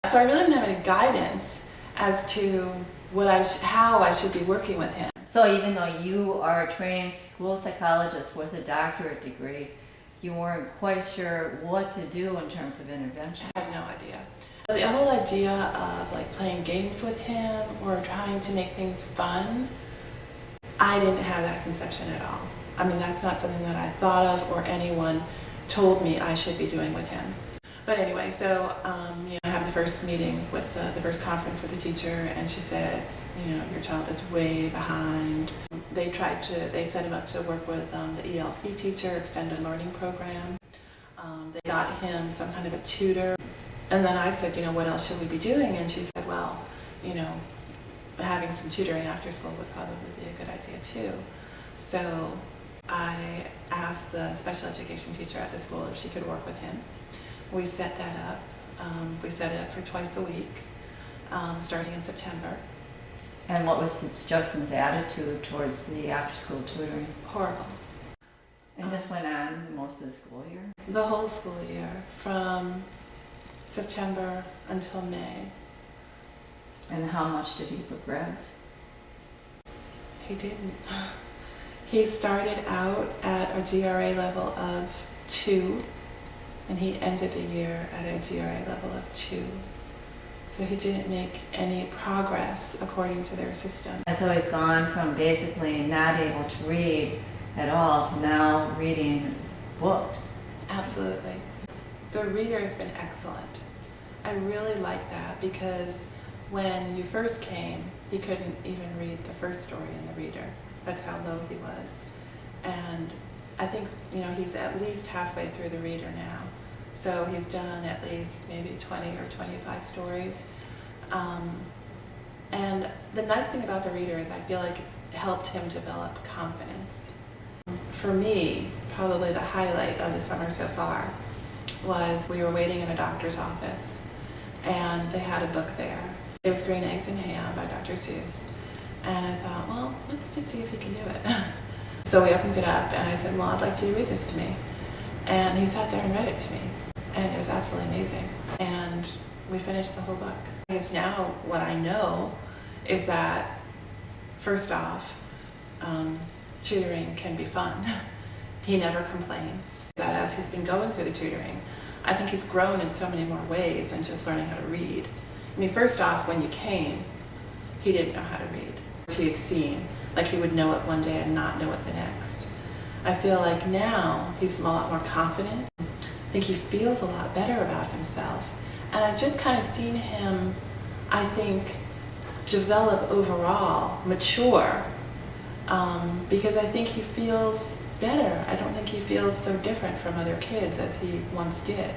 So I really didn't have any guidance as to how I should be working with him. So even though you are a trained school psychologist with a doctorate degree, you weren't quite sure what to do in terms of intervention? I had no idea. The whole idea of like playing games with him or trying to make things fun, I didn't have that conception at all. I mean, that's not something that I thought of or anyone told me I should be doing with him. But anyway, so I had the first meeting with the first conference with the teacher, and she said, your child is way behind. They set him up to work with the ELP teacher, Extended Learning Program. They got him some kind of a tutor. And then I said, what else should we be doing? And she said, well, having some tutoring after school would probably be a good idea too. So I asked the special education teacher at the school if she could work with him. We set that up. We set it up for twice a week, starting in September. And what was Justin's attitude towards the after-school tutoring? Horrible. And this went on most of the school year? The whole school year, from September until May. And how much did he progress? He didn't. He started out at a GRA level of 2, and he ended the year at a GRA level of 2. So he didn't make any progress according to their system. And so he's gone from basically not able to read at all to now reading books. Absolutely. The reader has been excellent. I really like that because when you first came, he couldn't even read the first story in the reader. That's how low he was. And I think, he's at least halfway through the reader now. So he's done at least maybe 20 or 25 stories. And the nice thing about the reader is I feel like it's helped him develop confidence. For me, probably the highlight of the summer so far was we were waiting in a doctor's office and they had a book there. It was Green Eggs and Ham by Dr. Seuss. And I thought, well, let's just see if he can do it. So we opened it up and I said, well, I'd like you to read this to me. And he sat there and read it to me. And it was absolutely amazing. And we finished the whole book. Because now what I know is that, first off, tutoring can be fun. He never complains. That as he's been going through the tutoring, I think he's grown in so many more ways than just learning how to read. I mean, first off, when you came, he didn't know how to read. He had seen, like he would know it one day and not know it the next. I feel like now he's a lot more confident. I think he feels a lot better about himself. And I've just kind of seen him, I think, develop overall, mature, because I think he feels better. I don't think he feels so different from other kids as he once did.